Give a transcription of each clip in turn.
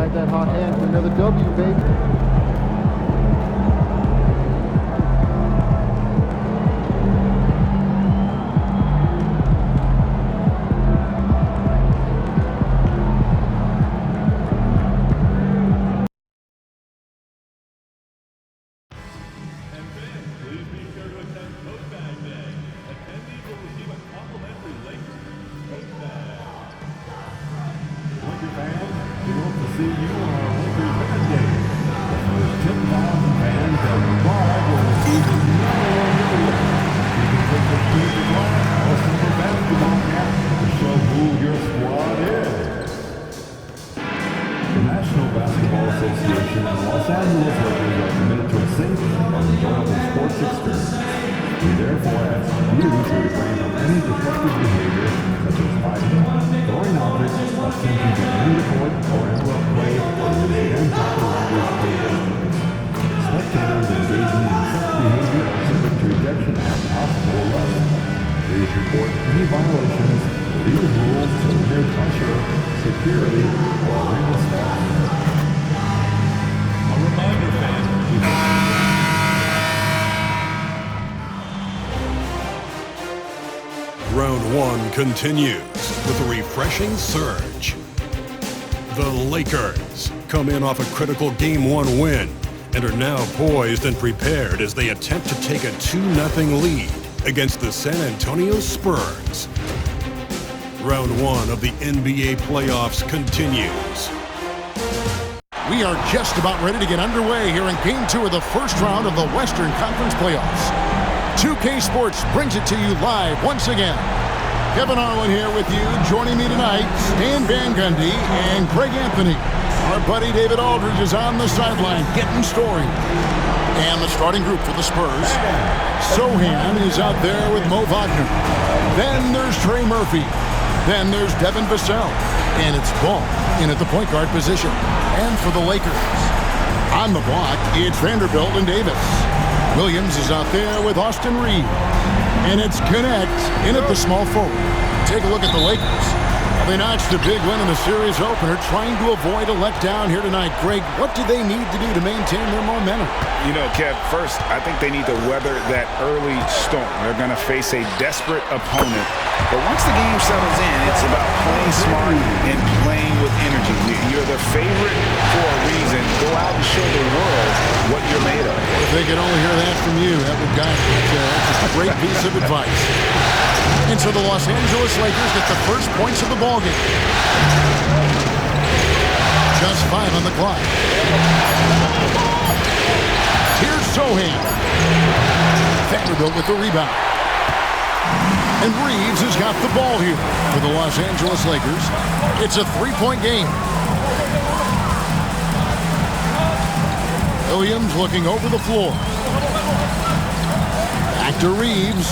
ride that hot hand for another W, baby. Round one continues with a refreshing surge. The Lakers come in off a critical Game 1 win and are now poised and prepared as they attempt to take a 2-0 lead against the San Antonio Spurs. Round one of the NBA playoffs continues. We are just about ready to get underway here in Game 2 of the first round of the Western Conference playoffs. 2K Sports brings it to you live once again. Kevin Harlan here with you. Joining me tonight, Stan Van Gundy and Craig Anthony. Our buddy David Aldridge is on the sideline getting story. And the starting group for the Spurs. Sohan is out there with Mo Wagner. Then there's Trey Murphy. Then there's Devin Vassell. And it's Ball in at the point guard position. And for the Lakers, on the block, it's Vanderbilt and Davis. Williams is out there with Austin Reeves. And it's Connect in at the small forward. Take a look at the Lakers. They notched a big win in the series opener, trying to avoid a letdown here tonight. Greg, what do they need to do to maintain their momentum? You know, Kev, first, I think they need to weather that early storm. They're going to face a desperate opponent. But once the game settles in, it's about playing smart and playing with energy. You're the favorite for a reason. Go out and show the world what you're made of. If they could only hear that from you, that would guide that's a great piece of advice. And so the Los Angeles Lakers get the first points of the ballgame. Just 5 on the clock. Here's Sohan. Vanderbilt with the rebound. And Reeves has got the ball here for the Los Angeles Lakers. It's a 3-point game. Williams looking over the floor. Back to Reeves.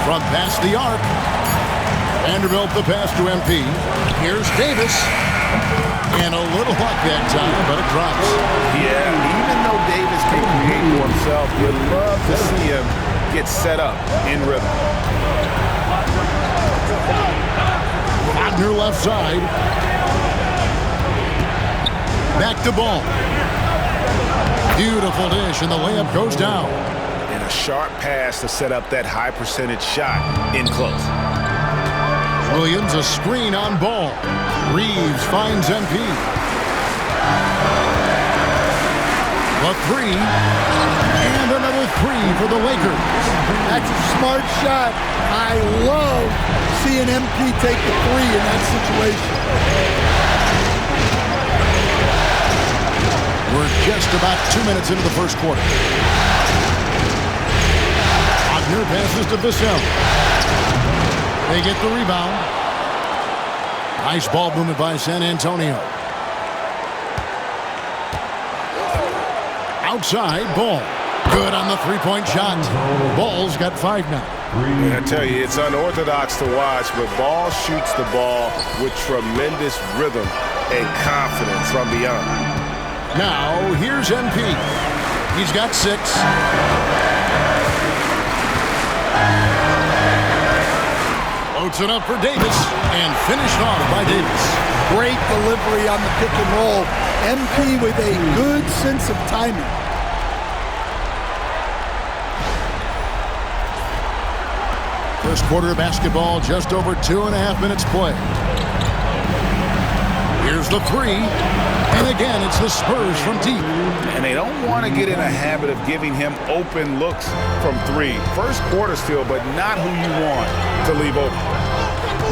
From past the arc. Vanderbilt the pass to MP. Here's Davis. And a little luck that time, but it drops. Yeah, even though Davis can create for himself, you'd love to see him get set up in rhythm. Wagner left side. Back to Ball. Beautiful dish, and the layup goes down. And a sharp pass to set up that high percentage shot in close. Williams a screen on Ball. Reeves finds MP. A three. And another three for the Lakers. That's a smart shot. I love seeing MP take the three in that situation. We're just about 2 minutes into the first quarter. Wagner passes to Vassell. They get the rebound. Nice ball movement by San Antonio. Outside, Ball. Good on the three-point shot. Ball's got 5 now. I tell you, it's unorthodox to watch, but Ball shoots the ball with tremendous rhythm and confidence from beyond. Now, here's MP. He's got 6. Floats it up for Davis and finished off by Davis. Great delivery on the pick and roll. MP with a good sense of timing. First quarter of basketball, just over 2.5 minutes play. Here's the three. And again, it's the Spurs from deep. And they don't want to get in a habit of giving him open looks from three. First quarter still, but not who you want to leave open.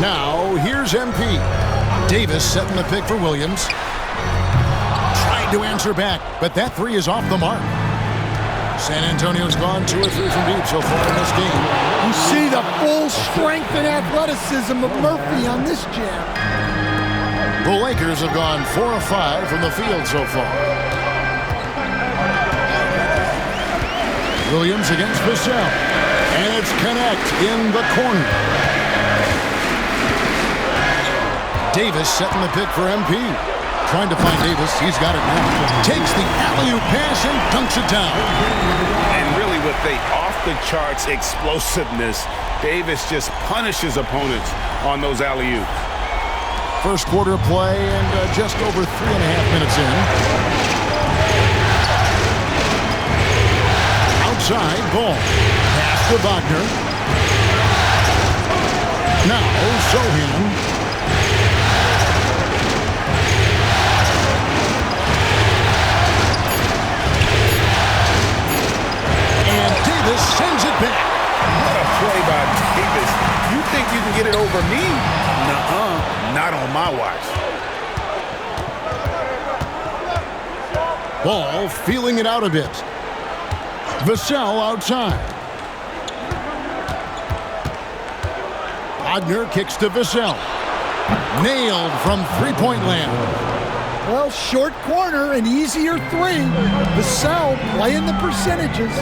Now, here's MP. Davis setting the pick for Williams. Trying to answer back, but that three is off the mark. San Antonio's gone 2 or 3 from deep so far in this game. You see the full strength and athleticism of Murphy on this jam. The Lakers have gone 4 of 5 from the field so far. Williams against Vassell. And it's Connect in the corner. Davis setting the pick for MP. Trying to find Davis. He's got it now. Takes the alley-oop pass and dunks it down. And really with the off-the-charts explosiveness, Davis just punishes opponents on those alley-oops. First quarter play and just over 3.5 minutes in. Outside ball. Pass to Wagner. Now Sohan. And Davis sends it back. What a play by Davis. You think you can get it over me? Nuh-uh. Not on my watch. Ball feeling it out a bit. Vassell outside. Wagner kicks to Vassell. Nailed from three-point land. Well, short corner, an easier three. Vassell playing the percentages.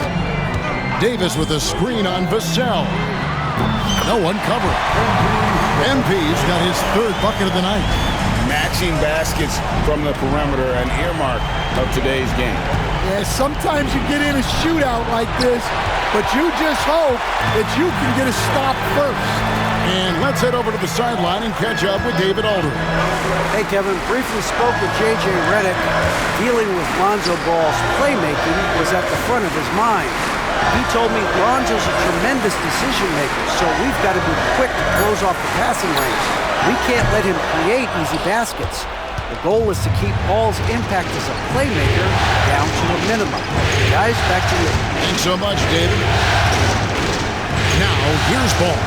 Davis with a screen on Vassell. No one covering. MP's got his 3rd bucket of the night. Matching baskets from the perimeter, an earmark of today's game. Yeah, sometimes you get in a shootout like this, but you just hope that you can get a stop first. And let's head over to the sideline and catch up with David Aldridge. Hey, Kevin, briefly spoke with J.J. Redick. Dealing with Lonzo Ball's playmaking was at the front of his mind. He told me Lonzo's a tremendous decision maker, so we've got to be quick to close off the passing lanes. We can't let him create easy baskets. The goal is to keep Ball's impact as a playmaker down to a minimum. Guys, back to you. Thanks so much, David. Now, here's Ball.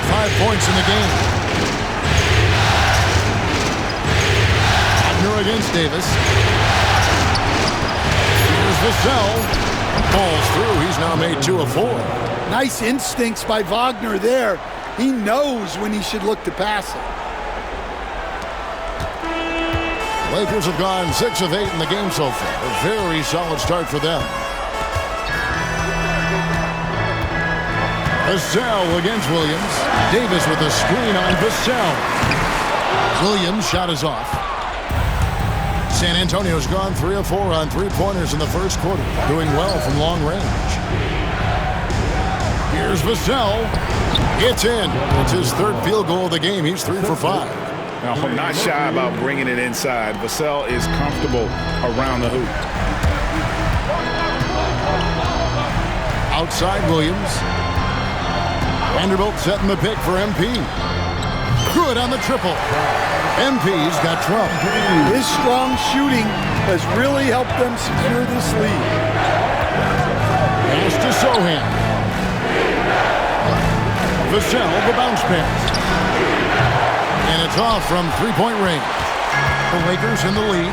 5 points in the game. Wagner against Davis. Here's Vassell. Falls through. He's now made 2 of 4. Nice instincts by Wagner there. He knows when he should look to pass it. Lakers have gone 6 of 8 in the game so far. A very solid start for them. Vassell against Williams. Davis with a screen on Vassell. Williams' shot is off. San Antonio's gone 3 of 4 on 3-pointers in the first quarter. Doing well from long range. Here's Vassell. It's in. It's his 3rd field goal of the game. He's 3 for 5. Now, I'm not shy about bringing it inside. Vassell is comfortable around the hoop. Outside Williams. Vanderbilt setting the pick for MP. Good on the triple. MP's got 12. His strong shooting has really helped them secure this lead. Pass to Sohan. Vassell, the bounce pass. And it's off from 3-point range. The Lakers in the lead.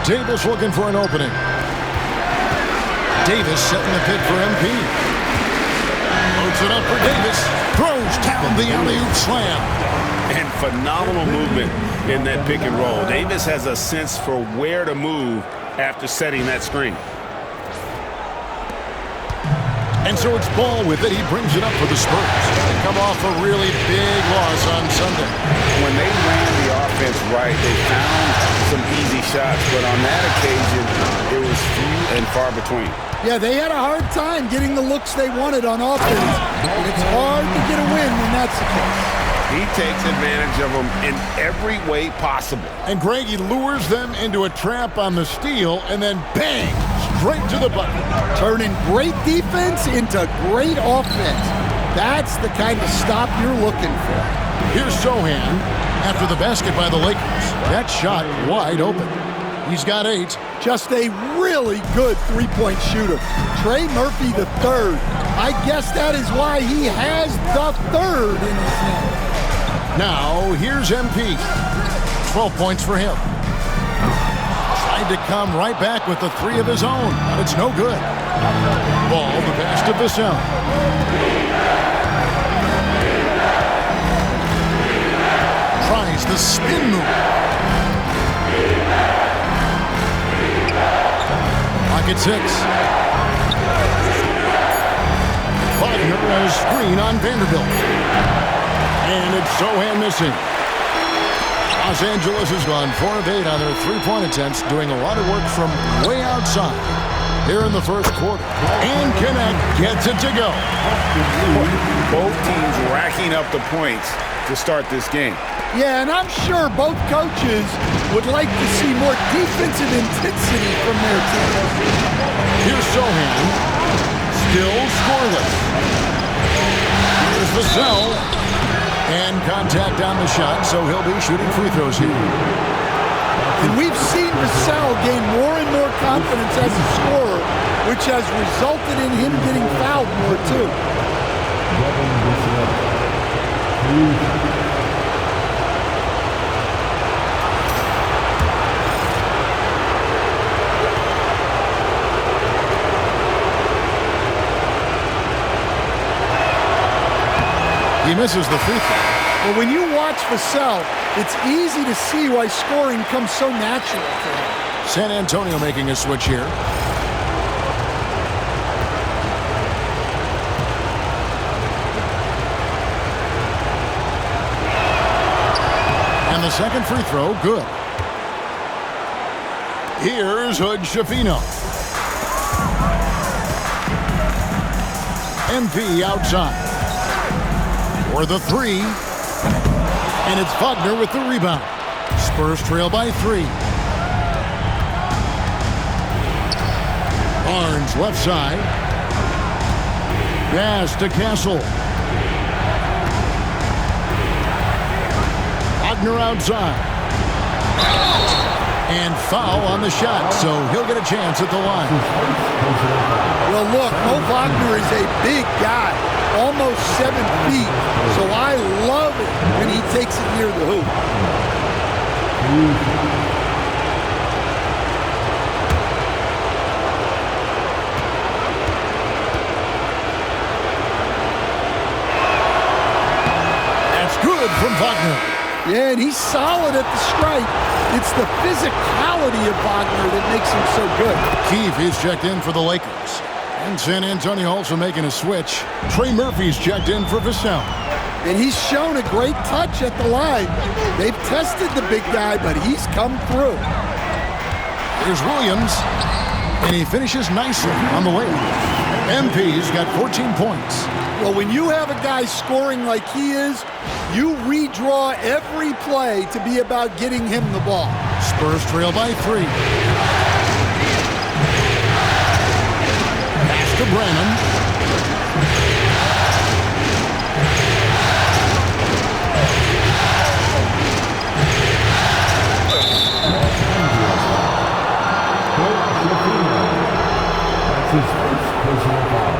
Davis looking for an opening. Davis setting the pick for MP. Loads it up for Davis. Throws down the alley-oop slam. And phenomenal movement in that pick and roll. Davis has a sense for where to move after setting that screen. And so it's Ball with it. He brings it up for the Spurs. They come off a really big loss on Sunday. When they ran the offense right, they found some easy shots, but on that occasion, it was was few and far between. Yeah, they had a hard time getting the looks they wanted on offense. And it's hard to get a win when that's the case. He takes advantage of them in every way possible. And Greg, he lures them into a trap on the steal, and then bang, straight to the bucket. Turning great defense into great offense. That's the kind of stop you're looking for. Here's Sohan after the basket by the Lakers. That shot wide open. He's got 8. Just a really good three-point shooter. Trey Murphy the third. I guess that is why he has the third in his name. Now, here's MP. 12 points for him. Tried to come right back with the 3 of his own, but it's no good. Ball, the pass to Vassell. Tries the spin move. Pocket 6. Wagner has screen on Vanderbilt. And it's Sohan missing. Los Angeles has gone 4 of 8 on their three-point attempts, doing a lot of work from way outside here in the first quarter. And Connect gets it to go. Both teams racking up the points to start this game. Yeah, and I'm sure both coaches would like to see more defensive intensity from their teams. Here's Sohan, still scoreless. Here's Vassell. And contact on the shot, so he'll be shooting free throws here. And we've seen Vassell gain more and more confidence as a scorer, which has resulted in him getting fouled more, too. He misses the free throw. Well, when you watch Vassell, it's easy to see why scoring comes so natural for him. San Antonio making a switch here. And the second free throw, good. Here's Hood Schifino. MP outside. For the 3. And it's Wagner with the rebound. Spurs trail by 3. Barnes left side. Pass to Castle. Wagner outside. And foul on the shot, so he'll get a chance at the line. Well, look, Mo Wagner is a big guy, almost 7 feet, so I love it when he takes it near the hoop. That's good from Wagner. Yeah, and he's solid at the stripe. It's the physicality of Wagner that makes him so good. Keefe is checked in for the Lakers. And San Antonio also making a switch. Trey Murphy's checked in for Vassell. And he's shown a great touch at the line. They've tested the big guy, but he's come through. Here's Williams. And he finishes nicely on the way. MP's got 14 points. Well, when you have a guy scoring like he is, you redraw every play to be about getting him the ball. Spurs trail by 3. Pass to Branham. That's his first personal foul.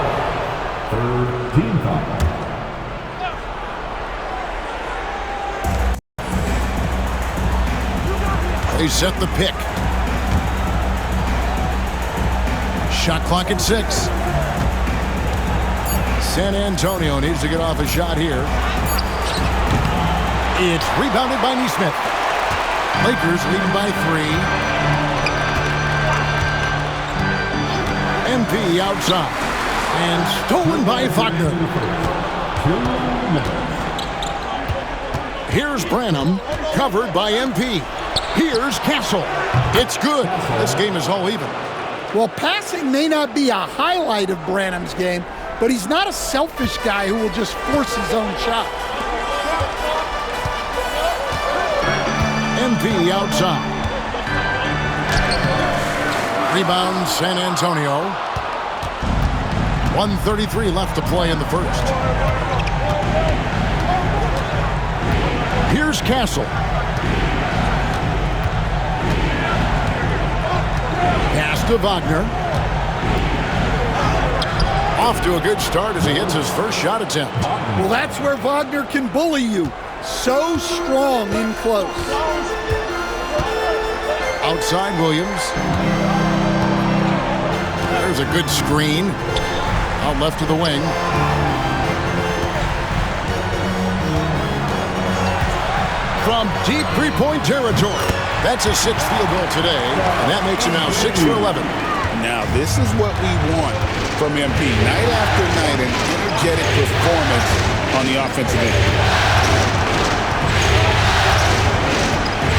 Third team foul. They set the pick. Shot clock at 6. San Antonio needs to get off a shot here. It's rebounded by Nesmith. Lakers leading by 3. MP outside. And stolen by Wagner. 2 minutes. Here's Branham, covered by MP. Here's Castle. It's good. This game is all even. Well, passing may not be a highlight of Branham's game, but he's not a selfish guy who will just force his own shot. MP outside. Rebound, San Antonio. 1:33 left to play in the first. Here's Castle. Pass to Wagner. Off to a good start as he hits his first shot attempt. Well, that's where Wagner can bully you. So strong in close. Outside Williams. There's a good screen. Out left to the wing. From deep three-point territory. That's his 6th field goal today, and that makes him now 6 for 11. Now, this is what we want from MP. Night after night, an energetic performance on the offensive end.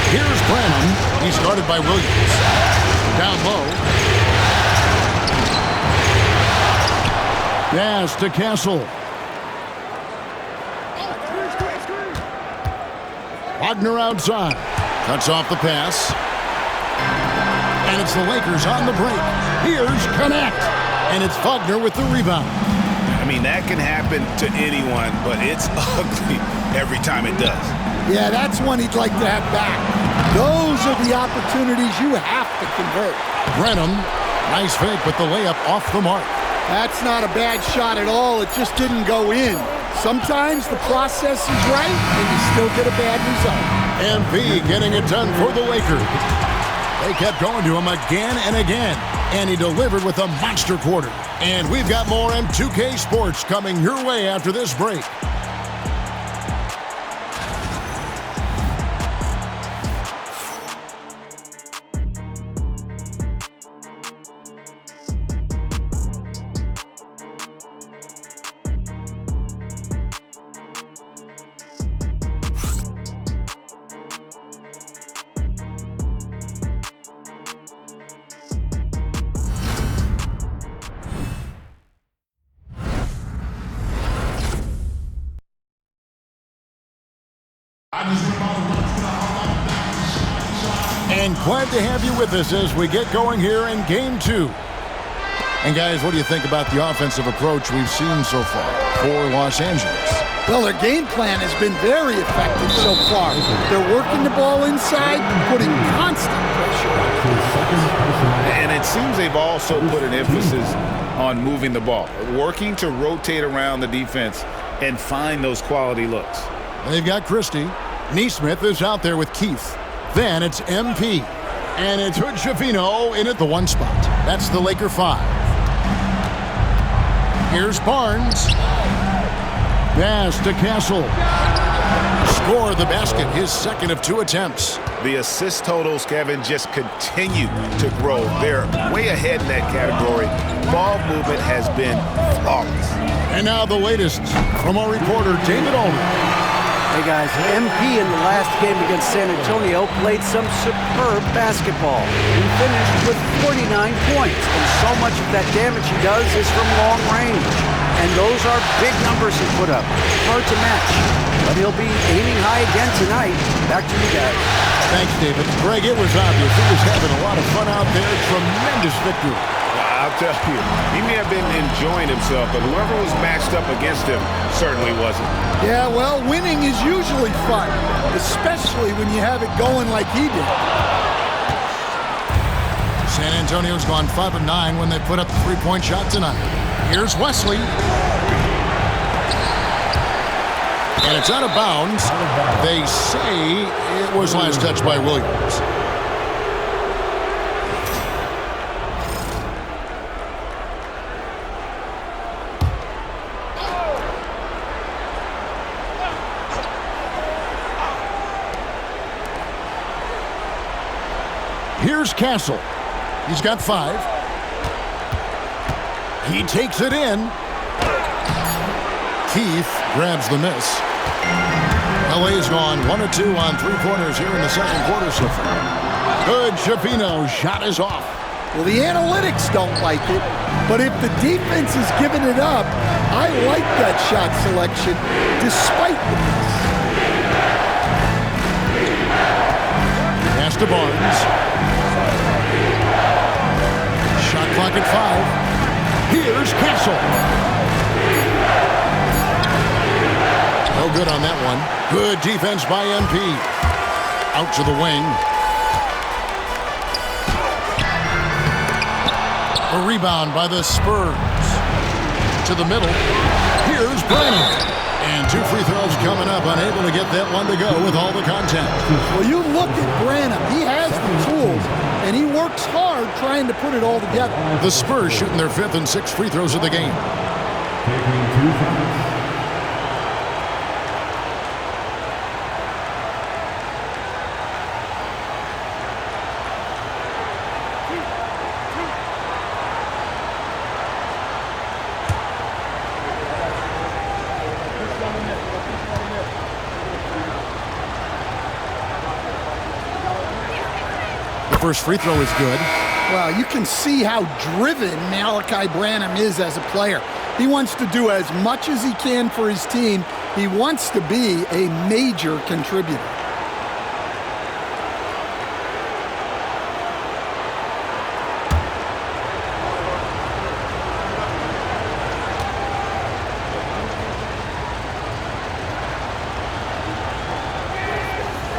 Here's Branham. He's guarded by Williams. Down low. Pass to Castle. Wagner outside. Cuts off the pass. And it's the Lakers on the break. Here's Connect. And it's Wagner with the rebound. I mean, that can happen to anyone, but it's ugly every time it does. Yeah, that's one he'd like to have back. Those are the opportunities you have to convert. Branham, nice fake, but the layup off the mark. That's not a bad shot at all. It just didn't go in. Sometimes the process is right, and you still get a bad result. MP getting it done for the Lakers. They kept going to him again and again, and he delivered with a monster quarter. And we've got more M2K Sports coming your way after this break. And glad to have you with us as we get going here in Game 2. And guys, what do you think about the offensive approach we've seen so far for Los Angeles? Well, their game plan has been very effective so far. They're working the ball inside, putting constant pressure on. And it seems they've also put an emphasis on moving the ball, working to rotate around the defense and find those quality looks. They've got Christie. Neesmith is out there with Keith. Then it's MP. And it's Hood-Schifino in at the 1 spot. That's the Laker 5. Here's Barnes. Pass to Castle. Score the basket, his 2nd of 2 attempts. The assist totals, Kevin, just continue to grow. They're way ahead in that category. Ball movement has been flawless. And now the latest from our reporter, David Aldridge. Hey guys, MP in the last game against San Antonio played some superb basketball. He finished with 49 points, and so much of that damage he does is from long range. And those are big numbers he put up. Hard to match, but he'll be aiming high again tonight. Back to you guys. Thanks, David. Greg, it was obvious he was having a lot of fun out there. Tremendous victory. I'll tell you, he may have been enjoying himself, but whoever was matched up against him certainly wasn't. Yeah, well, winning is usually fun, especially when you have it going like he did. San Antonio's gone 5 of 9 when they put up the 3-point shot tonight. Here's Wesley. And it's out of bounds. They say it was last touched by Williams. Here's Castle. He's got 5. He takes it in. Keith grabs the miss. LA's gone 1 of 2 on 3-pointers here in the 2nd quarter so far. Good. Schifino shot is off. Well, the analytics don't like it, but if the defense is giving it up, I like that shot selection despite the miss. Pass to Barnes. Shot clock at 5. Here's Castle. No good on that one. Good defense by MP. Out to the wing. A rebound by the Spurs. To the middle. Here's Brennan. And 2 free throws coming up. Unable to get that one to go with all the contact. Well, you look at Branham. He has the tools, and he works hard trying to put it all together. The Spurs shooting their 5th and 6th free throws of the game. Taking 2 shots. First free throw is good. Well, you can see how driven Malachi Branham is as a player. He wants to do as much as he can for his team. He wants to be a major contributor.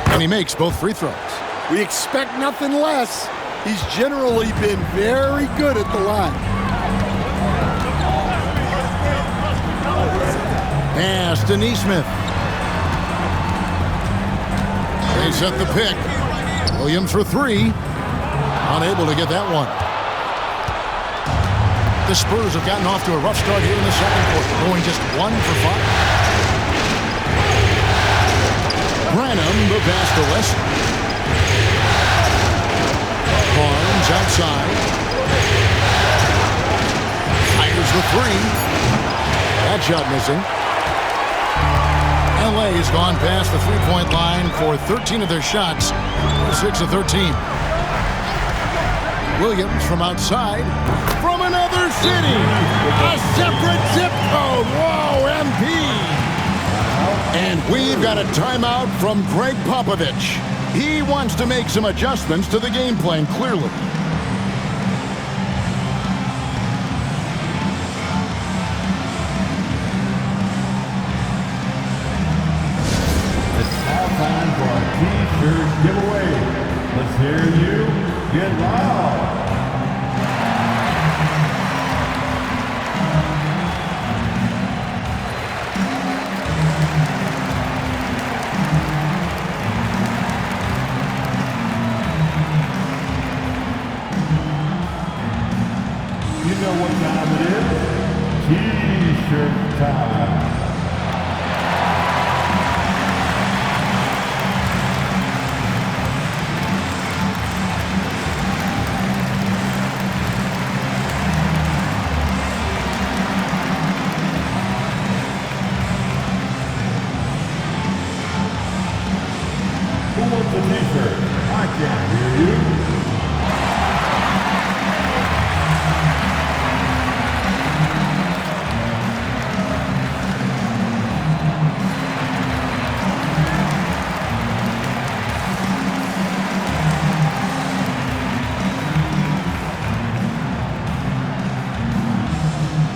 And he makes both free throws. We expect nothing less. He's generally been very good at the line. Pass to Neesmith. They set the pick. Williams for 3. Unable to get that one. The Spurs have gotten off to a rough start here in the second quarter, going just 1 for 5. Branham, the pass to West. Barnes outside. Fires the 3. That shot missing. LA has gone past the three-point line for 13 of their shots. 6 of 13. Williams from outside. From another city. A separate zip code. Whoa, MP. And we've got a timeout from Greg Popovich. He wants to make some adjustments to the game plan, clearly. It's now time for our T-shirt giveaway. Let's hear you get loud. You know what time it is? T-shirt time. Who wants a T-shirt? I can't hear you.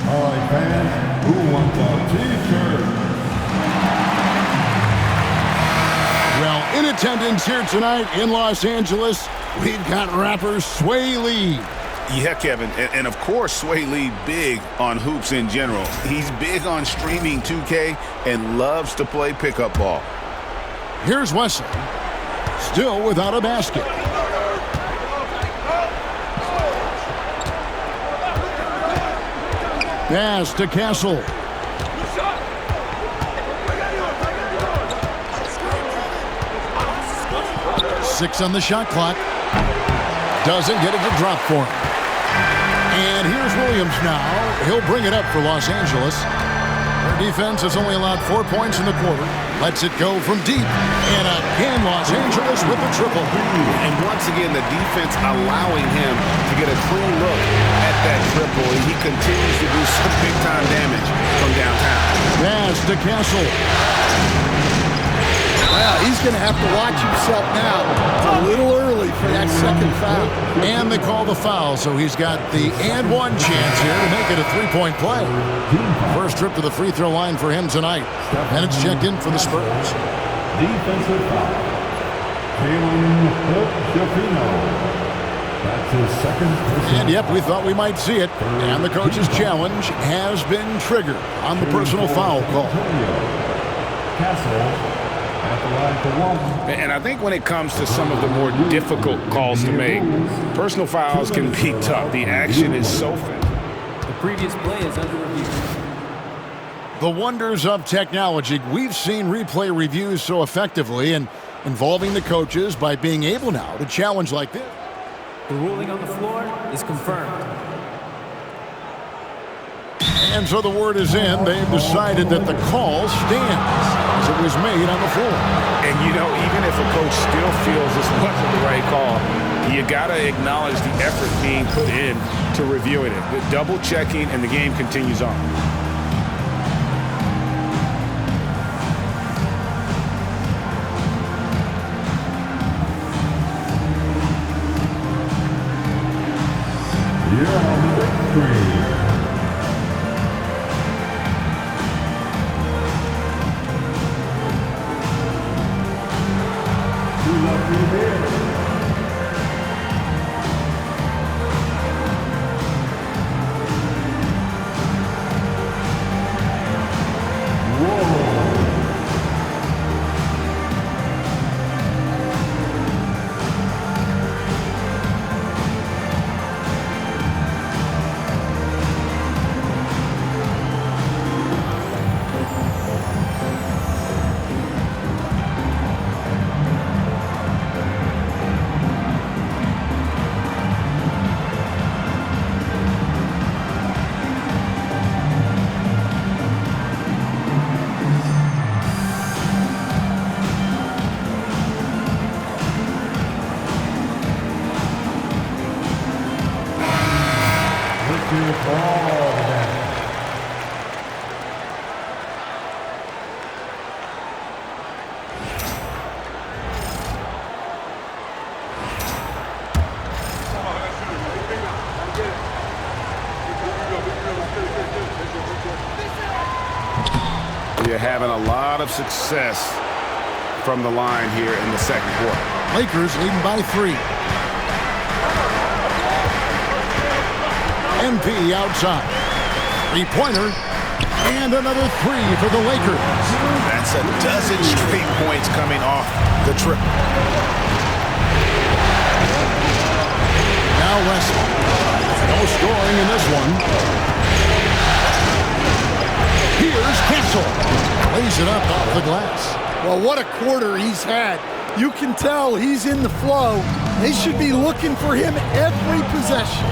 All right, fans, who wants a T-shirt? Well, in attendance here tonight in Los Angeles, we've got rapper Sway Lee. Yeah, Kevin, and of course Sway Lee big on hoops in general. He's big on streaming 2K and loves to play pickup ball. Here's Wesley, still without a basket. Pass to Castle. Six on the shot clock. Doesn't get it to drop for him. And here's Williams now. He'll bring it up for Los Angeles. Their defense has only allowed 4 points in the quarter. Lets it go from deep. And again, Los Angeles with the triple. And once again, the defense allowing him to get a clean look at that triple. He continues to do some big-time damage from downtown. Pass to Castle. Well, he's going to have to watch himself now. It's a little early for that second foul. And they call the foul, so he's got the and one chance here to make it a three-point play. First trip to the free throw line for him tonight. And it's checked in for the Spurs. Defensive foul. That's his second personal. And yep, we thought we might see it. And the coach's challenge has been triggered on the personal foul call. Castle. And I think when it comes to some of the more difficult calls to make, personal fouls can be tough. The action is so fast. The previous play is under review. The wonders of technology. We've seen replay reviews so effectively and involving the coaches by being able now to challenge like this. The ruling on the floor is confirmed. And so the word is in. They've decided that the call stands as it was made on the floor. And, you know, even if a coach still feels this wasn't the right call, you got to acknowledge the effort being put in to reviewing it. The double checking, and the game continues on. You're on the screen. You're having a lot of success from the line here in the second quarter. Lakers leading by 3. MP outside. Three-pointer. And another 3 for the Lakers. That's a dozen straight points coming off the triple. Now Wesley. No scoring in this one. Here's Castle. Lays it up off the glass. Well, what a quarter he's had. You can tell he's in the flow. They should be looking for him every possession.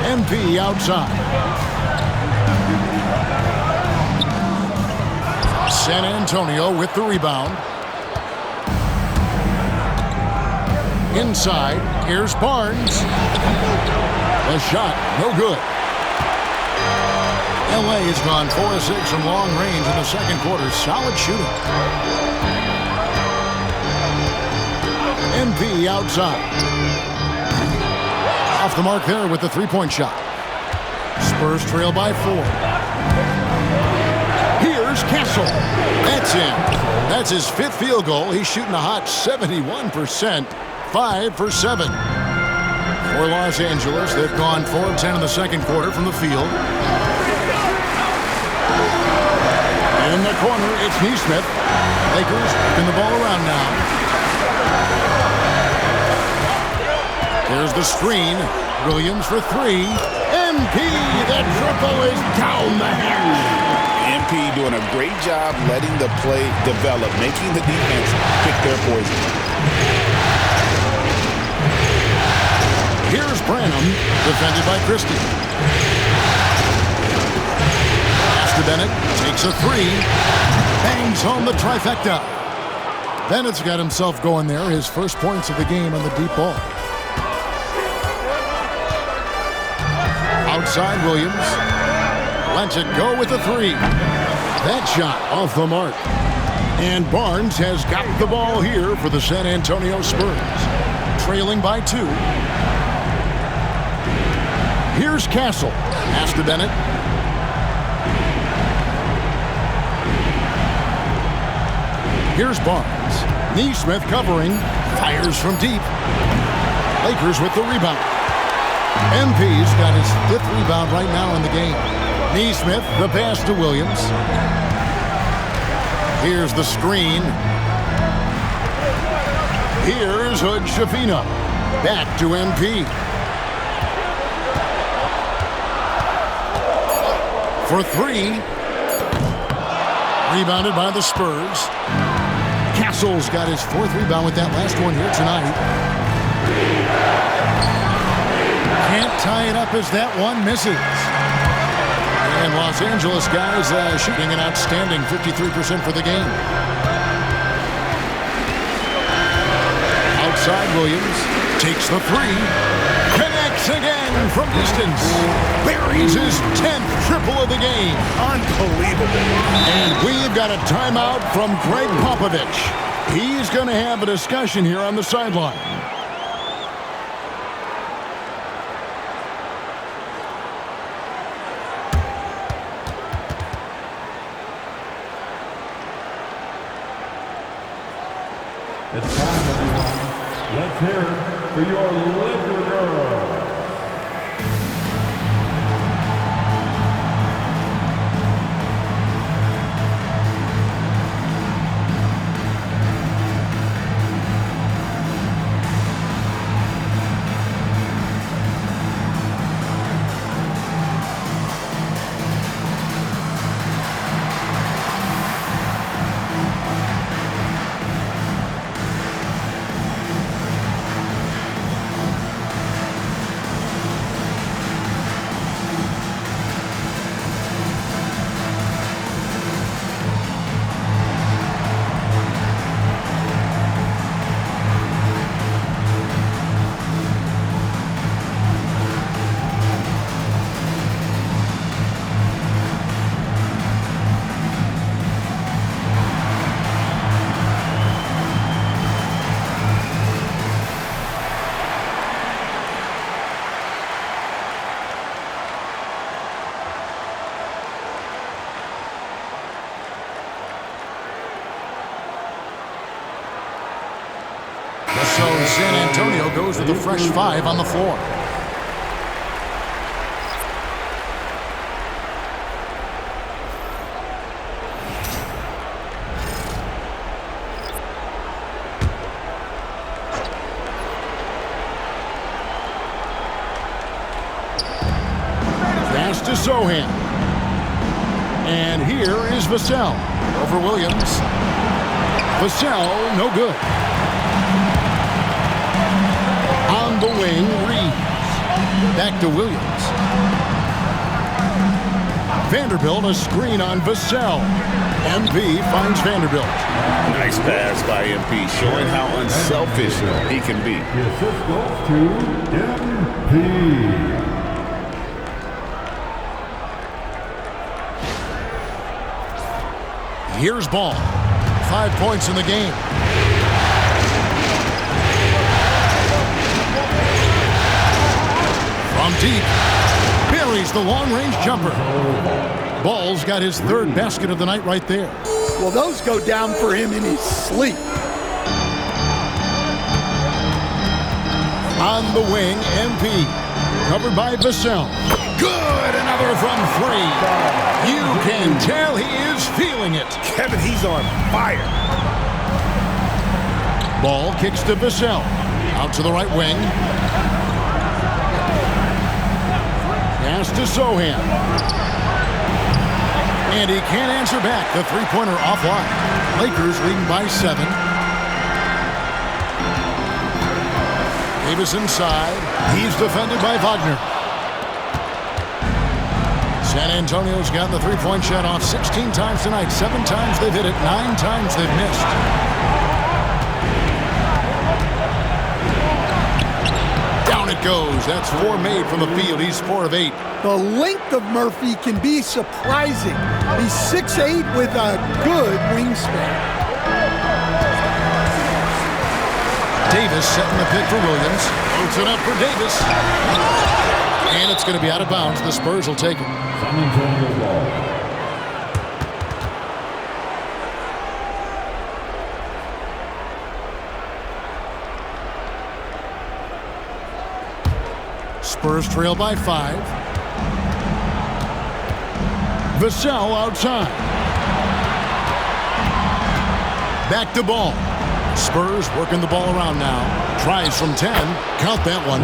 MP outside. San Antonio with the rebound. Inside, here's Barnes. The shot, no good. LA has gone 4 of 6 from long range in the second quarter. Solid shooting. MP outside. Off the mark there with the three-point shot. Spurs trail by 4. Here's Castle. That's in. That's his 5th field goal. He's shooting a hot 71%. 5 for 7. For Los Angeles, they've gone 4 of 10 in the second quarter from the field. In the corner, it's Neesmith. Lakers in the ball around now. There's the screen. Williams for 3. MP, that triple is down the hatch. MP doing a great job letting the play develop, making the defense pick their poison. Here's Branham, defended by Christie. to Bennett. Takes a three. Bangs home the trifecta. Bennett's got himself going there. His first points of the game on the deep ball. Outside Williams. Lets it go with a three. That shot off the mark. And Barnes has got the ball here for the San Antonio Spurs. Trailing by 2. Here's Castle. Pass to Bennett. Here's Barnes. Neesmith covering. Fires from deep. Lakers with the rebound. MP's got his 5th rebound right now in the game. Neesmith, the pass to Williams. Here's the screen. Here's Hood-Schifino. Back to MP. For 3. Rebounded by the Spurs. Castle's got his 4th rebound with that last one here tonight. Can't tie it up as that one misses. And Los Angeles guys shooting an outstanding 53% for the game. Outside Williams takes the 3. Connects again from distance. Buries his 10th triple of the game. Unbelievable. And we've got a timeout from Greg Popovich. He's going to have a discussion here on the sideline. It's time, everyone. Let's hear it for your Laker girls. So San Antonio goes with a fresh 5 on the floor. Pass to Sohan. And here is Vassell over Williams. Vassell, no good. On the wing, Reeves. Back to Williams. Vanderbilt, a screen on Vassell. MP finds Vanderbilt. Nice pass by MP, showing how unselfish he can be. The assist goes to MP. Here's Ball. 5 points in the game. From deep, buries the long-range jumper. Ball's got his 3rd basket of the night right there. Well, those go down for him in his sleep. On the wing, MP. Covered by Vassell. Good, another from 3. You can tell he is feeling it. Kevin, he's on fire. Ball kicks to Vassell. Out to the right wing. Pass to Sohan. And he can't answer back. The 3-pointer offline. Lakers leading by 7. Davis inside. He's defended by Wagner. San Antonio's gotten the three-point shot off 16 times tonight. 7 times they've hit it, 9 times they've missed. Down it goes. That's 4 made from the field. He's 4 of 8. The length of Murphy can be surprising. He's 6'8" with a good wingspan. Davis setting the pick for Williams. Loads it up for Davis. And it's going to be out of bounds. The Spurs will take it. San Antonio ball. Spurs trail by 5. Vassell outside. Back to ball. Spurs working the ball around now. Tries from 10. Count that one.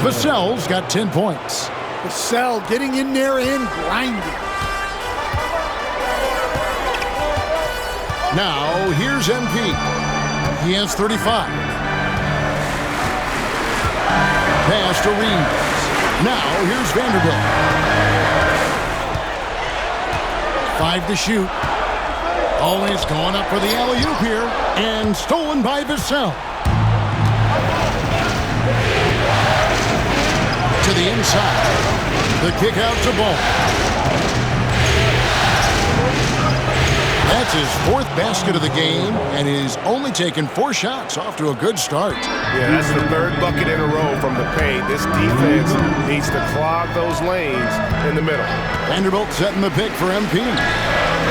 Vassell's got 10 points. Vassell getting in there and grinding. Now, here's MP. He has 35. Pass to Reeves. Now, here's Vanderbilt. 5 to shoot. Always going up for the alley-oop here. And stolen by Vassell. To the inside. The kick out to Ball. That's his 4th basket of the game, and he's only taken 4 shots. Off to a good start. Yeah, that's the 3rd bucket in a row from the paint. This defense needs to clog those lanes in the middle. Vanderbilt setting the pick for MP.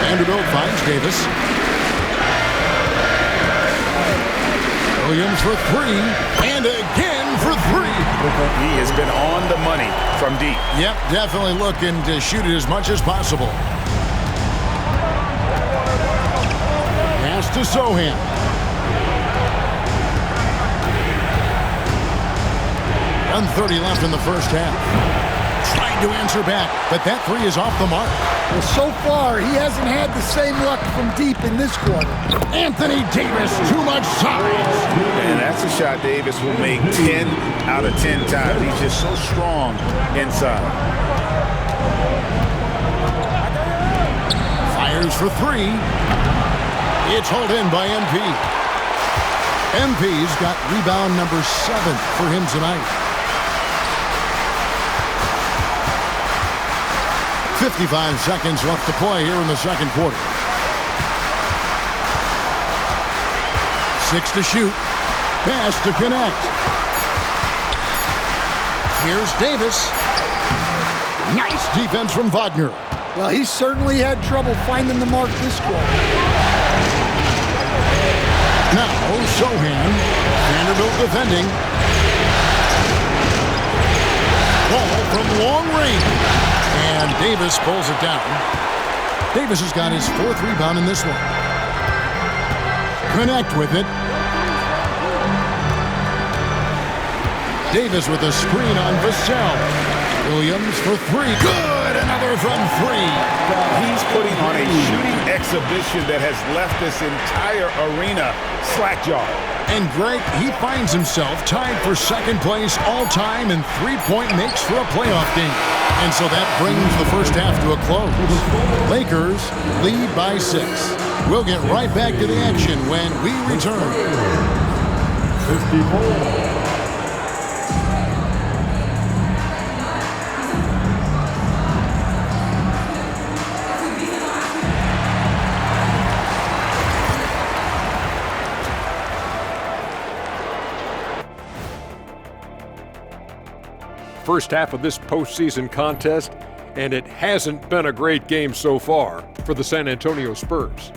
Vanderbilt finds Davis. Williams for 3, and again for 3. He has been on the money from deep. Yep, definitely looking to shoot it as much as possible. Pass to Sohan. .130 left in the first half. Trying to answer back, but that 3 is off the mark. Well, so far, he hasn't had the same luck from deep in this quarter. Anthony Davis, too much size. And that's a shot Davis will make 10 out of 10 times. He's just so strong inside. Fires for 3. It's hauled in by MP. MP's got rebound number 7 for him tonight. 55 seconds left to play here in the second quarter. 6 to shoot. Pass to connect. Here's Davis. Nice defense from Wagner. Well, he certainly had trouble finding the mark this quarter. Now, Sohan. Vanderbilt defending. Ball from long range. And Davis pulls it down. Davis has got his 4th rebound in this one. Connect with it. Davis with a screen on Vassell. Williams for 3. Good! Another from 3. He's putting on a shooting exhibition that has left this entire arena slack-jawed. And Greg, he finds himself tied for 2nd place all-time in 3-point makes for a playoff game. And so that brings the first half to a close. Lakers lead by 6. We'll get right back to the action when we return. 54. First half of this postseason contest, and it hasn't been a great game so far for the San Antonio Spurs.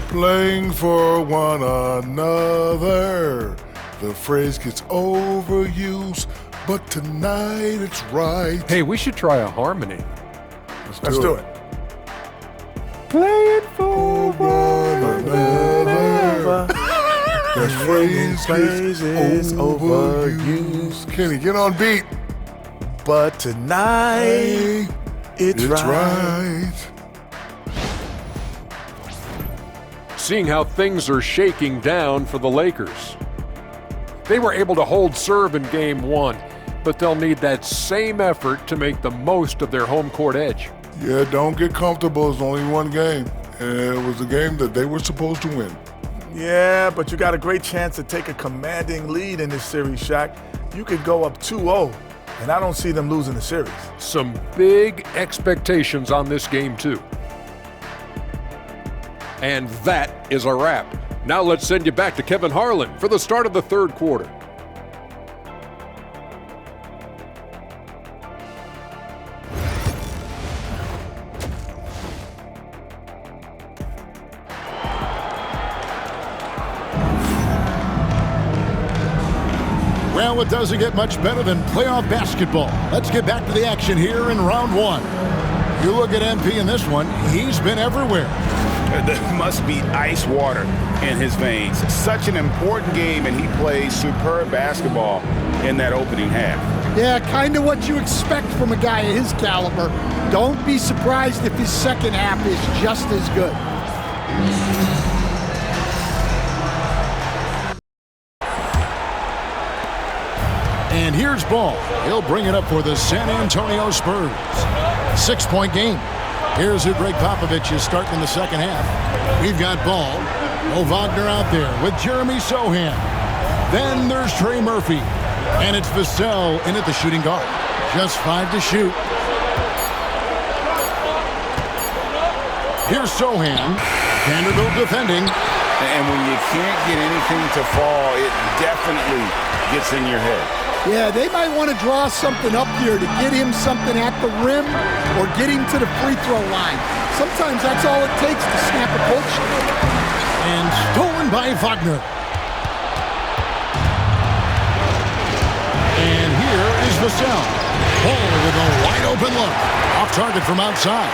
Playing for one another. The phrase gets overused, but tonight it's right. Hey, we should try a harmony. Let's do it. Playing for One another. That phrase gets overused. Kenny, get on beat. But tonight, it's right. Seeing how things are shaking down for the Lakers. They were able to hold serve in Game 1, but they'll need that same effort to make the most of their home court edge. Yeah, don't get comfortable. It's only one game, and it was a game that they were supposed to win. Yeah, but you got a great chance to take a commanding lead in this series, Shaq. You could go up 2-0, and I don't see them losing the series. Some big expectations on this game, too. And that is a wrap. Now let's send you back to Kevin Harlan for the start of the third quarter. Well, it doesn't get much better than playoff basketball. Let's get back to the action here in round one. You look at MP in this one, he's been everywhere. There must be ice water in his veins. Such an important game, and he plays superb basketball in that opening half. Yeah, kind of what you expect from a guy of his caliber. Don't be surprised if his second half is just as good. And here's Ball. He'll bring it up for the San Antonio Spurs. 6-point game. Here's who Greg Popovich is starting in the second half. We've got Ball. Mo Wagner out there with Jeremy Sohan. Then there's Trey Murphy. And it's Vassell in at the shooting guard. Just 5 to shoot. Here's Sohan. Vanderbilt defending. And when you can't get anything to fall, it definitely gets in your head. Yeah, they might want to draw something up here to get him something at the rim or get him to the free throw line. Sometimes that's all it takes to snap a coach. And stolen by Wagner. And here is Vassell. Ball with a wide open look. Off target from outside.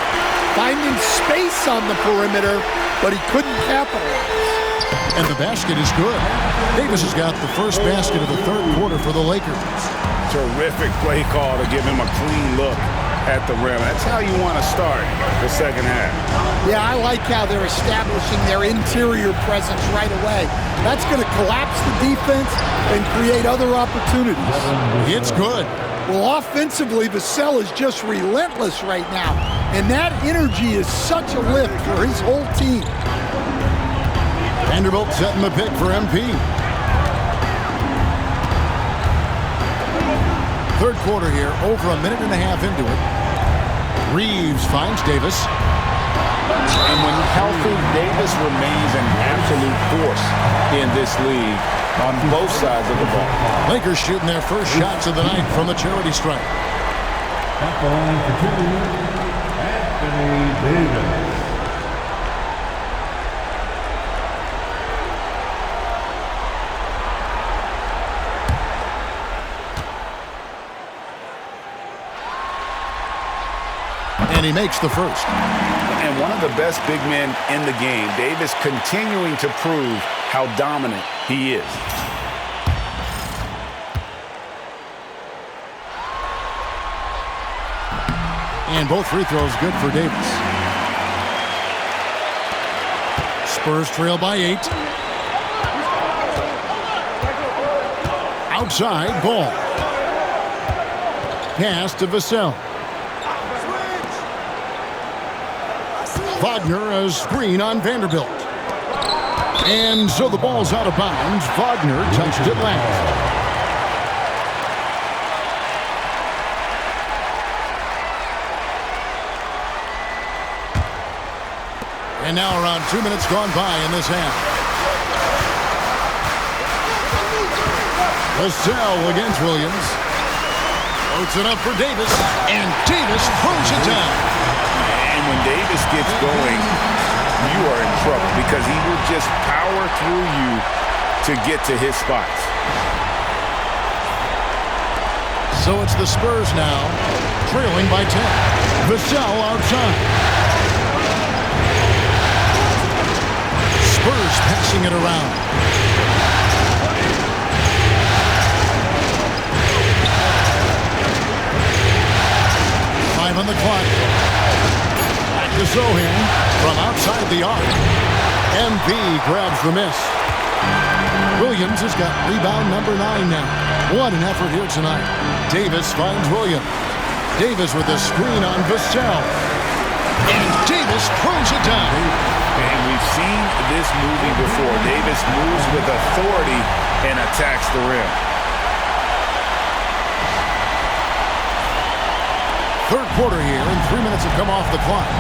Finding space on the perimeter, but he couldn't capitalize. And the basket is good. Davis has got the first basket of the third quarter for the Lakers. Terrific play call to give him a clean look at the rim. That's how you want to start the second half. Yeah, I like how they're establishing their interior presence right away. That's going to collapse the defense and create other opportunities. It's good. Well, offensively, Vassell is just relentless right now. And that energy is such a lift for his whole team. Vanderbilt setting the pick for MP. Third quarter here, over a minute and a half into it. Reeves finds Davis. And when healthy, Davis remains an absolute force in this league on both sides of the ball. Lakers shooting their first shots of the night from the charity stripe. At the line for two, Anthony Davis. And he makes the first. And one of the best big men in the game, Davis continuing to prove how dominant he is. And both free throws good for Davis. Spurs trail by 8. Outside, Ball. Pass to Vassell. Wagner a screen on Vanderbilt. And so the ball's out of bounds. Wagner touched it last. And now around 2 minutes gone by in this half. Vassell against Williams. Floats it up for Davis. And Davis throws it down. And when Davis gets going, you are in trouble because he will just power through you to get to his spots. So it's the Spurs now, trailing by 10. Vassell outside. Spurs passing it around. Time on the clock. Back to Sohan from outside the arc. MP grabs the miss. Williams has got rebound number 9 now. What an effort here tonight. Davis finds Williams. Davis with a screen on Vassell. And Davis throws it down. And we've seen this movie before. Davis moves with authority and attacks the rim. Third quarter here, and 3 minutes have come off the clock.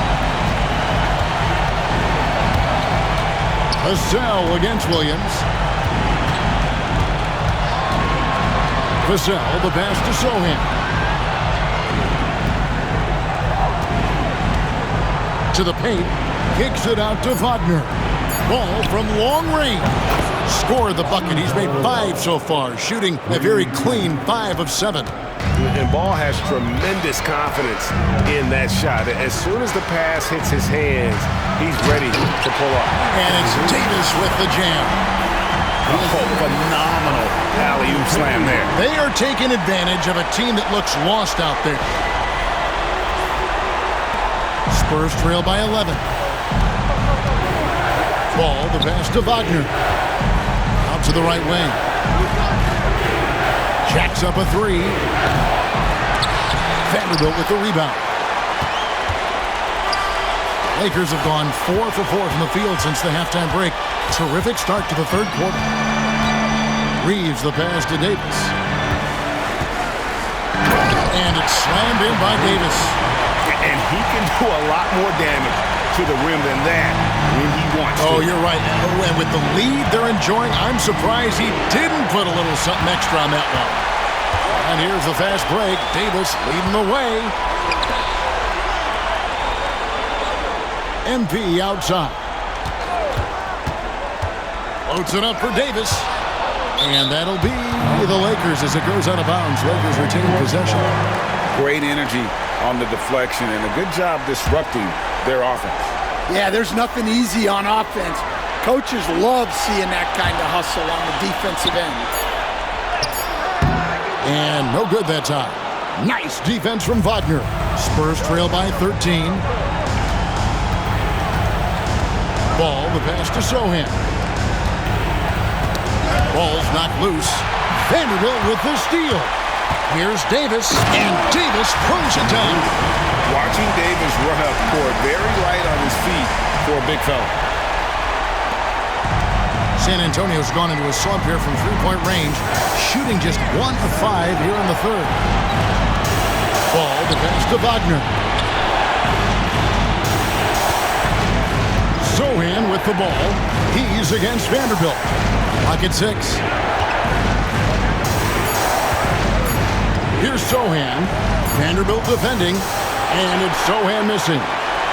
Vassell against Williams. Vassell, the pass to Sohan. To the paint, kicks it out to Wagner. Ball from long range. Scored the bucket. He's made 5 so far, shooting a very clean 5 of 7. And Ball has tremendous confidence in that shot. As soon as the pass hits his hands, he's ready to pull up. And it's Davis with the jam. Oh, phenomenal alley-oop slam there. They are taking advantage of a team that looks lost out there. Spurs trail by 11. Ball, the pass to Wagner. Out to the right wing. Jacks up a 3. Vanderbilt with the rebound. Lakers have gone 4 for 4 from the field since the halftime break. Terrific start to the third quarter. Reeves the pass to Davis. And it's slammed in by Davis. And he can do a lot more damage to the rim than that when he wants to. Oh, you're right. And with the lead they're enjoying, I'm surprised he didn't put a little something extra on that one. And here's the fast break. Davis leading the way. MP outside. Floats it up for Davis. And that'll be the Lakers as it goes out of bounds. Lakers retain possession. Great energy on the deflection and a good job disrupting their offense. Yeah, there's nothing easy on offense. Coaches love seeing that kind of hustle on the defensive end. And no good that time. Nice defense from Wagner. Spurs trail by 13. Ball, the pass to Sohan. Ball's knocked loose. Vanderbilt with the steal. Here's Davis, and Davis throws it down. Watching Davis run up court, very light on his feet for a big fella. San Antonio's gone into a slump here from three-point range, shooting just 1 of 5 here in the third. Ball, the pass to Wagner. Sohan with the ball. He's against Vanderbilt. Pocket 6. Here's Sohan. Vanderbilt defending, and it's Sohan missing.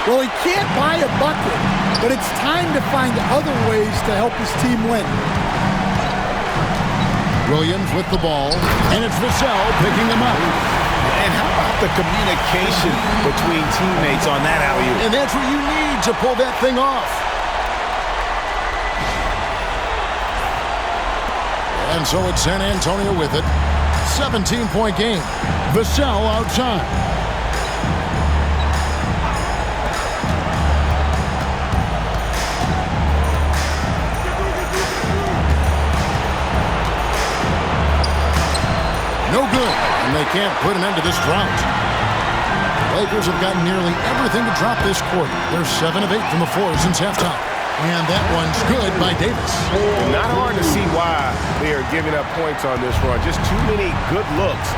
Well, he can't buy a bucket, but it's time to find other ways to help his team win. Williams with the ball, and it's Vassell picking him up. And how about the communication between teammates on that alley-oop? And that's what you need to pull that thing off. And so it's San Antonio with it. 17-point game. Vassell outside. No good, and they can't put an end to this drought. The Lakers have gotten nearly everything to drop this quarter. They're 7 of 8 from the floor since halftime. And that one's good by Davis. Not hard to see why they are giving up points on this run. Just too many good looks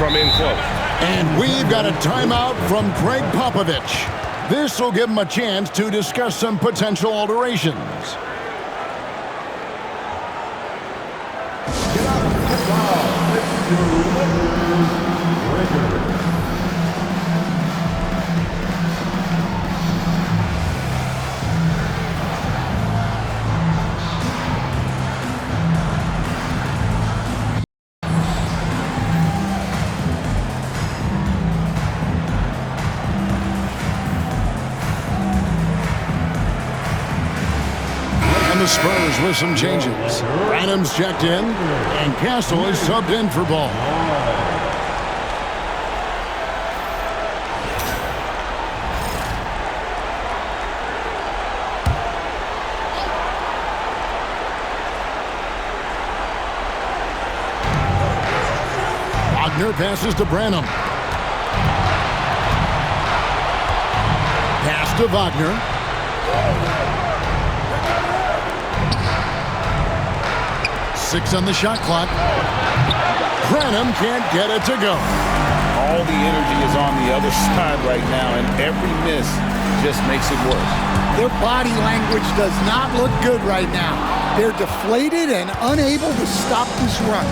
from in close. And we've got a timeout from Greg Popovich. This will give him a chance to discuss some potential alterations. Spurs with some changes. Adams checked in, and Castle is subbed in for Ball. passes to Branham. Pass to Wagner. Six on the shot clock. Branham can't get it to go. All the energy is on the other side right now, and every miss just makes it worse. Their body language does not look good right now. They're deflated and unable to stop this run.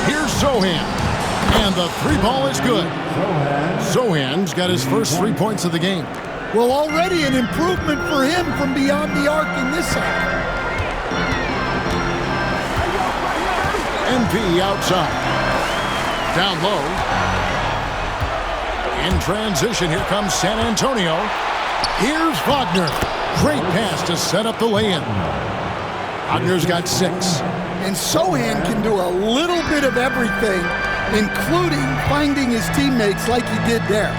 Here's Sohan. And the three ball is good. Sohan's got his first 3 points of the game. Well, already an improvement for him from beyond the arc in this half. MP outside. Down low. In transition, here comes San Antonio. Here's Wagner. Great pass to set up the lay-in. Wagner's got 6. And Sohan can do a little bit of everything, including finding his teammates like he did there.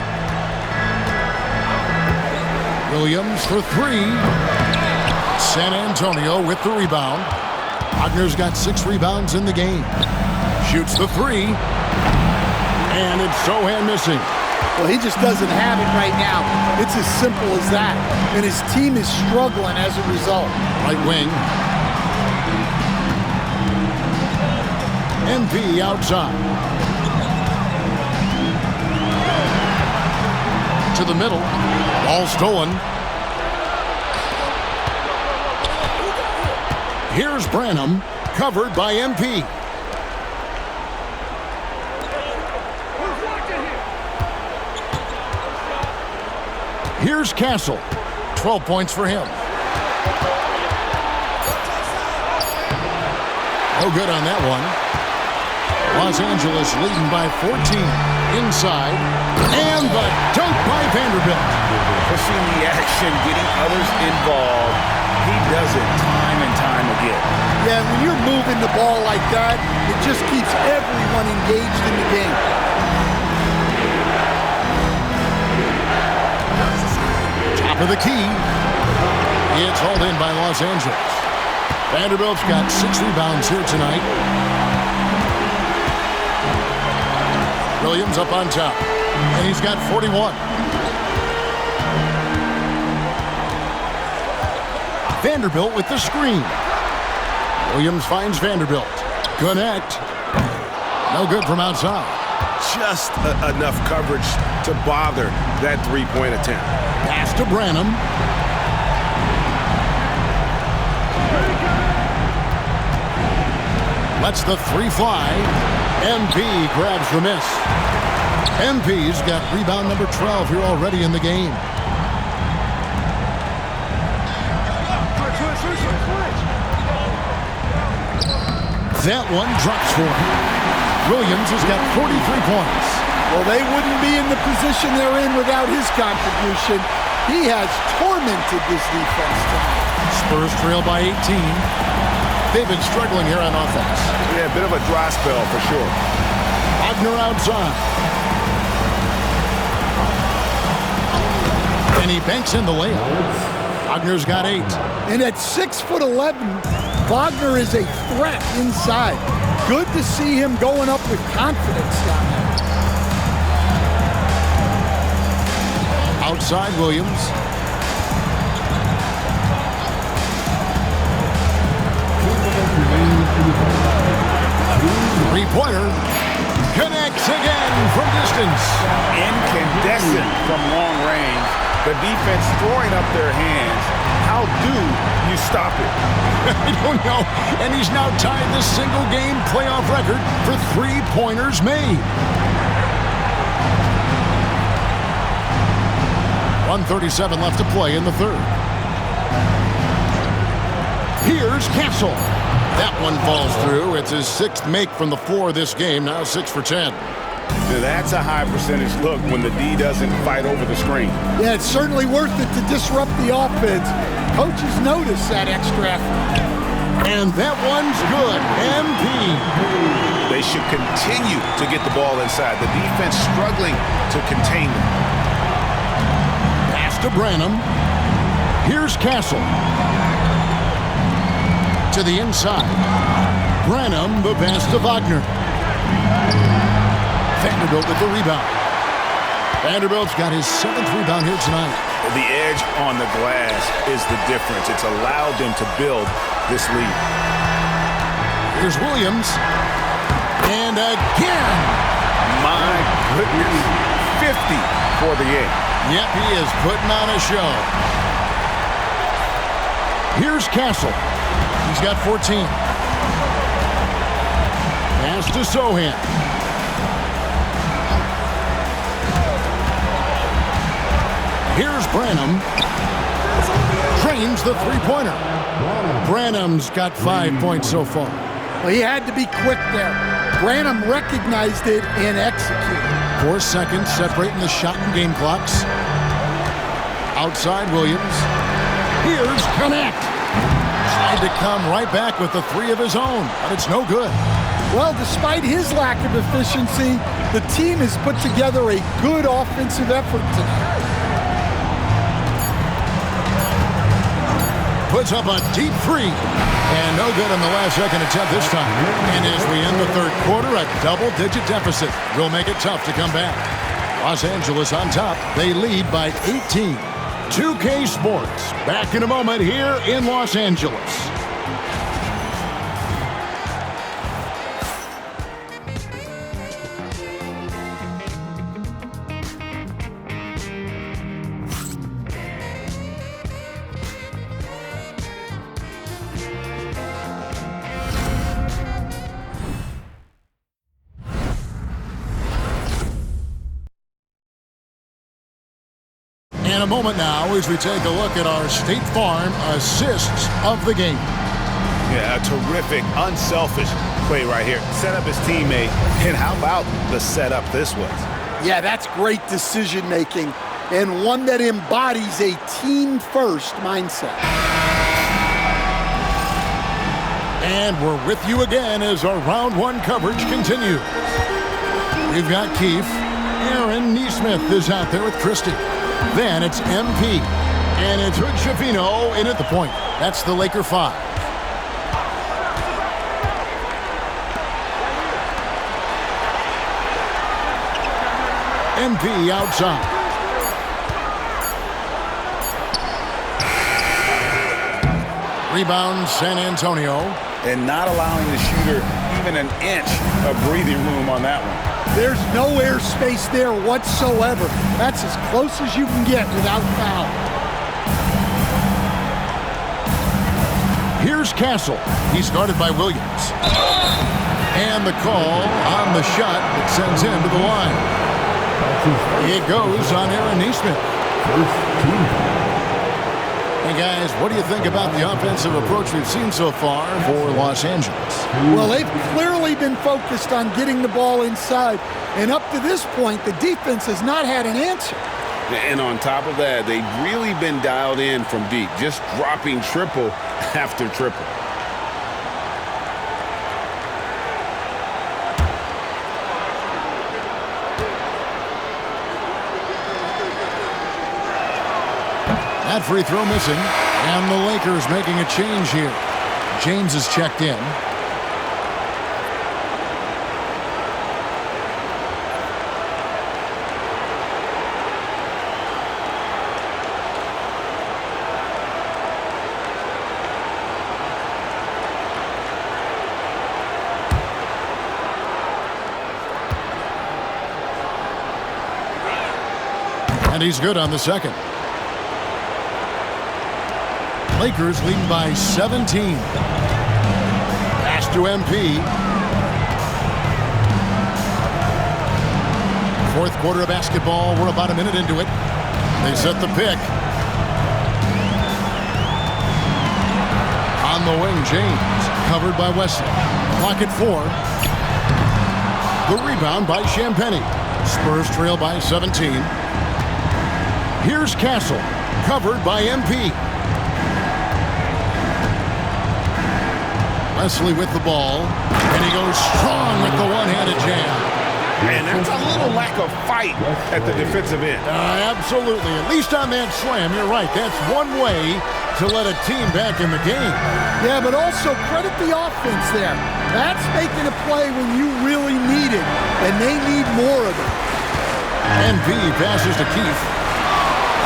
Williams for 3. San Antonio with the rebound. Wagner's got 6 rebounds in the game. Shoots the 3. And it's Sohan missing. Well, he just doesn't have it right now. It's as simple as that. And his team is struggling as a result. Right wing. MP outside. To the middle. Ball stolen. Here's Branham, covered by MP. Here's Castle. 12 points for him. No good on that one. Los Angeles leading by 14. Inside. And the dunk by Vanderbilt. Pushing the action, getting others involved. He does it time and time again. Yeah, when you're moving the ball like that, it just keeps everyone engaged in the game. Top of the key. It's hauled in by Los Angeles. Vanderbilt's got 6 rebounds here tonight. Williams up on top. And he's got 41. Vanderbilt with the screen. Williams finds Vanderbilt. Connect. No good from outside. Just enough coverage to bother that three-point attempt. Pass to Branham. Lets the 3 fly. MP grabs the miss. MP's got rebound number 12 here already in the game. That one drops for him. Williams has got 43 points. Well, they wouldn't be in the position they're in without his contribution. He has tormented this defense tonight. Spurs trail by 18. They've been struggling here on offense. Yeah, a bit of a dry spell for sure. Wagner outside. And he banks in the layup. Wagner's got 8. And at 6'11", Wagner is a threat inside. Good to see him going up with confidence down there. Outside Williams. Three-pointer. Connects again from distance. Incandescent from long range. The defense throwing up their hands. How do you stop it? I don't know. And he's now tied the single-game playoff record for three-pointers made. 1:37 left to play in the third. Here's Castle. That one falls through. It's his 6th make from the floor this game. Now 6 for 10. Now that's a high percentage look when the D doesn't fight over the screen. Yeah, it's certainly worth it to disrupt the offense. Coaches notice that extra effort. And that one's good. MP. They should continue to get the ball inside. The defense struggling to contain them. Pass to Branham. Here's Castle. To the inside. Branham, the pass to Wagner. Vanderbilt with the rebound. Vanderbilt's got his 7th rebound here tonight. The edge on the glass is the difference. It's allowed them to build this lead. Here's Williams. And again. My goodness. 50 for the 8. Yep, he is putting on a show. Here's Castle. He's got 14. Pass to Sohan. Here's Branham. Trains the three-pointer. Branham's got 5 points so far. Well, he had to be quick there. Branham recognized it and executed. 4 seconds separating the shot and game clocks. Outside Williams. Here's Connect. Tried to come right back with the 3 of his own, but it's no good. Well, despite his lack of efficiency, the team has put together a good offensive effort tonight. Puts up a deep 3. And no good on the last second attempt this time. And as we end the third quarter, a double-digit deficit will make it tough to come back. Los Angeles on top. They lead by 18. 2K Sports, back in a moment here in Los Angeles. In a moment now as we take a look at our State Farm assists of the game. Yeah, a terrific, unselfish play right here. Set up his teammate, and how about the setup this was? Yeah, that's great decision-making, and one that embodies a team-first mindset. And we're with you again as our round 1 coverage continues. We've got Keefe. Aaron Neesmith is out there with Christie. Then it's MP. And it's Hood Schifino in at the point. That's the Laker 5. MP outside. Rebound San Antonio. And not allowing the shooter even an inch of breathing room on that one. There's no airspace there whatsoever. That's as close as you can get without foul. Here's Castle. He's guarded by Williams. And the call on the shot that sends him to the line. It goes on Aaron Neesmith. Hey guys, what do you think about the offensive approach we've seen so far for Los Angeles? Well, they've clearly been focused on getting the ball inside, and up to this point, the defense has not had an answer. And on top of that, they've really been dialed in from deep, just dropping triple after triple. That free throw missing, and the Lakers making a change here. James is checked in. And he's good on the second. Lakers leading by 17. Pass to MP. Fourth quarter of basketball. We're about a minute into it. They set the pick. On the wing, James. Covered by Wesley. Clock at 4. The rebound by Champagnie. Spurs trail by 17. Here's Castle. Covered by MP. Wesley with the ball, and he goes strong with the one-handed jam. And that's a little lack of fight at the defensive end. Absolutely. At least on that slam, you're right. That's one way to let a team back in the game. Yeah, but also credit the offense there. That's making a play when you really need it, and they need more of it. NP passes to Keith.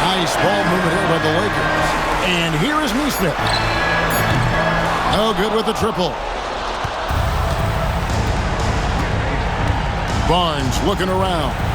Nice ball movement here by the Lakers. And here is Neesmith. No good with the triple. Barnes looking around.